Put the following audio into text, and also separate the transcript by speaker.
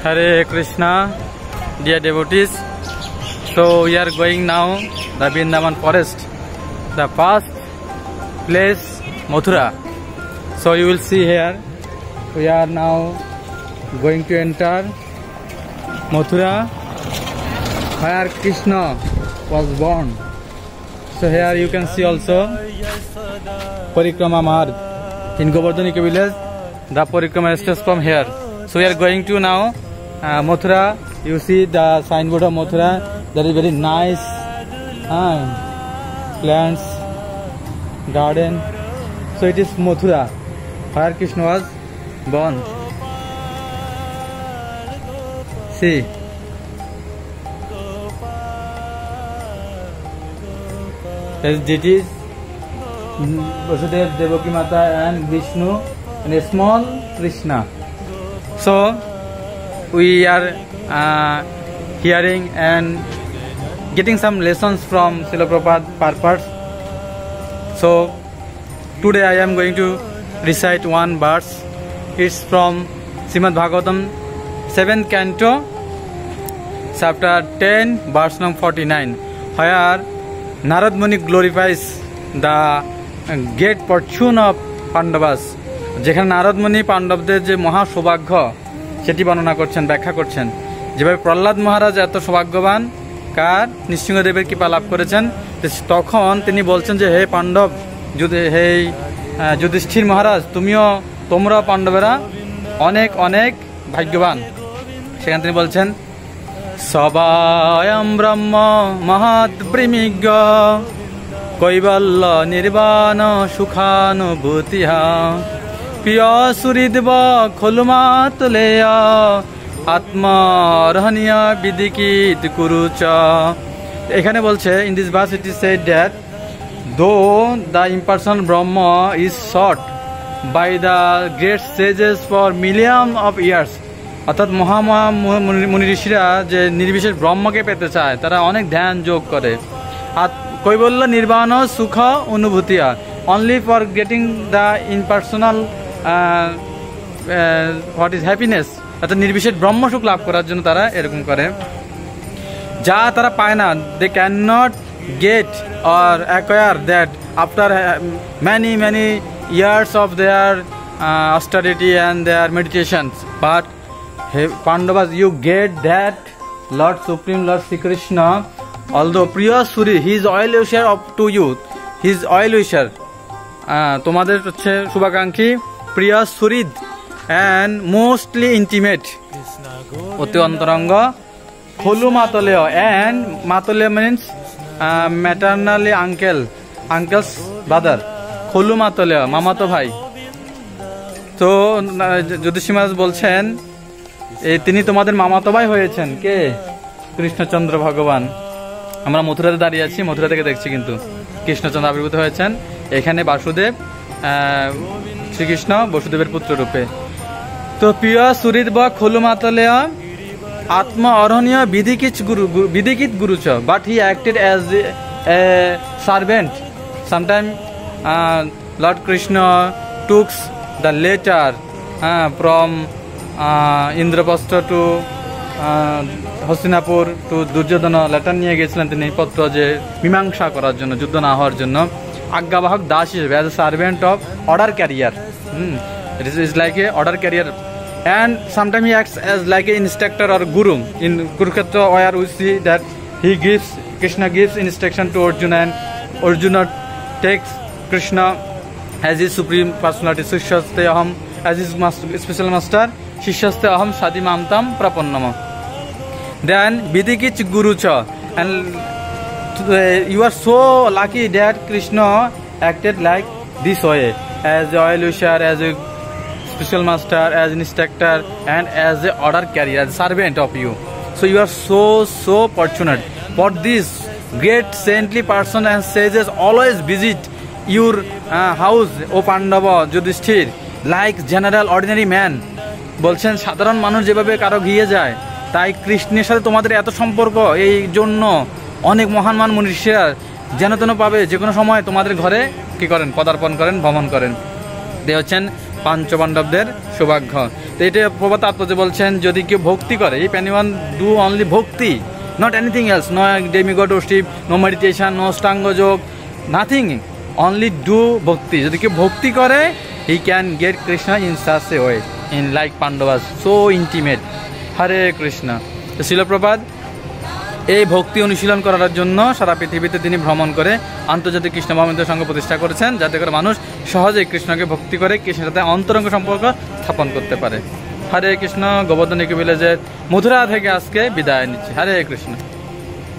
Speaker 1: Hare Krishna, dear devotees. So we are going now the Vrindavan forest, the first place Mathura. So you will see here we are now going to enter Mathura, where Krishna was born. So here you can see also Parikrama Marg in Govardhaniki village. The Parikrama starts from here. So we are going to now Mathura. You see the signboard of Mathura. There is very nice plants, garden. So it is Mathura, where Krishna was born. See. There is deities, Vasudeva, Devaki Mata and Vishnu and a small Krishna. So we are hearing and getting some lessons from Srila Prabhupada purpose. So today I am going to recite one verse. It's from Srimad Bhagavatam 7th canto, chapter 10, verse number 49, where Narad Muni glorifies the great fortune of Pandavas. যেখানে নারদ মুনি পাণ্ডবদের যে মহা সৌভাগ্য সেটি বর্ণনা করছেন, ব্যাখ্যা করছেন। যেভাবে প্রহ্লাদ মহারাজ এত সৌভাগ্যবান কার নৃসিংহদেবের কৃপা লাভ করেছেন, তখন তিনি বলছেন যে হে পাণ্ডব, হে যুধিষ্ঠির মহারাজ, তোমরা পাণ্ডবেরা অনেক অনেক ভাগ্যবান। সেখানে তিনি বলছেন সবায়ম ব্রহ্ম মহৎ ব্রহ্মিজ্ঞ কৈবল্য নির্বাণ সুখানুভূতিহা প্রিয় সুহৃদ্ব খলুমাতলেয়া আত্মরহনীয় বিদিকিত কুরুচ। এখানে বলছে in this verse it is said that though the impersonal Brahma is sought by the great sages for millions of years, অর্থাৎ মুনি ঋষিরা যে নির্বিশেষ ব্রহ্মকে পেতে চায় তারা অনেক ধ্যান যোগ করে। আর কৈবল্য নির্বাণ সুখ অনুভূতিয়া, only for getting the impersonal what is happiness, অর্থাৎ নির্বিশেষ ব্রহ্ম সুখ লাভ করার জন্য তারা এরকম করে। যা তারা পায় না, they can not get or acquire that after many years of their austerity and their meditations, but hey Pandavas, you get that Lord Supreme Lord Sri Krishna, although Priya Suri, he is oil wisher up to you, he is oil wisher, তোমাদের হচ্ছে শুভাকাঙ্ক্ষী প্রিয়া সুরিদ and mostly intimate, অতি অন্তরঙ্গ, খলু মাতলেয়, and মাতলেয় means maternally uncle's brother, খলু মাতলেয় মামাতো ভাই। তো যুধিষ্ঠির মহারাজ বলছেন তিনি তোমাদের মামাতো ভাই হয়েছেন। কে? কৃষ্ণচন্দ্র ভগবান। আমরা মথুরাতে দাঁড়িয়ে আছি, মথুরা থেকে দেখছি কিন্তু কৃষ্ণচন্দ্র আবির্ভূত হয়েছেন এখানে। বাসুদেব শ্রীকৃষ্ণ বসুদেবের পুত্র রূপে। তো প্রিয় সুহৃদ বা খলু মাতলেয় আত্ম অরহণীয় বিধিকিত গুরুচ, but he acted as a servant. Sometime lord Krishna took the letter from Indraprastha to Hastinapur to Duryodhana, letter নিয়ে গেছিলেন তিনি পত্র যে মীমাংসা করার জন্য, যুদ্ধ না হওয়ার জন্য। আজ্ঞাবাহক দাস হিসেবে as a servant of order carrier, it is like a order carrier, and sometimes he acts as like an instructor or guru. In Kurukshetra where we see that Krishna gives instruction to Arjuna, and Arjuna takes Krishna as his supreme personality, Shishyaste aham, as his special master, Shishyaste aham Sadi Mamtam Prapannama. Then Vidikich Gurucha, and you are so lucky that Krishna acted like this way, as the oil wisher, as a special master, as an instructor, and as a order carrier, as a servant of you. So you are so fortunate. For this great saintly person and sages always visit your house, O Pandava, Yudhishthir, like general ordinary man. বলছেন সাধারণ মানুষ যেভাবে কারো গিয়ে যায়, তাই কৃষ্ণের সাথে তোমাদের এত সম্পর্ক, এই জন্য অনেক মহান মনীষীরা যেন তেন পাবে যে কোনো সময় তোমাদের ঘরে কি করেন, পদার্পণ করেন, ভ্রমণ করেন। they হচ্ছেন পাঞ্চপাণ্ডবদের সৌভাগ্য। তো এটা প্রভুপাদ তাৎপর্য বলছেন, যদি কেউ ভক্তি করে, if anyone do only bhakti, not anything else, no demigod worship, no meditation, no ashtanga yoga, nothing, only do bhakti. যদি কেউ ভক্তি করে, he can get Krishna in such a way, in like Pandavas, so intimate. Hare Krishna. তো শিল প্রভুপাদ এই ভক্তি অনুশীলন করার জন্য সারা পৃথিবীতে তিনি ভ্রমণ করে আন্তর্জাতিক কৃষ্ণ মহামন্ত্র সংঘ প্রতিষ্ঠা করেছেন, যাতে করে মানুষ সহজেই কৃষ্ণকে ভক্তি করে কৃষ্ণের সাথে অন্তরঙ্গ সম্পর্ক স্থাপন করতে পারে। হরে কৃষ্ণ। গোবর্ধন ইকো ভিলেজের মথুরা থেকে আজকে বিদায় নিচ্ছি। হরে কৃষ্ণ।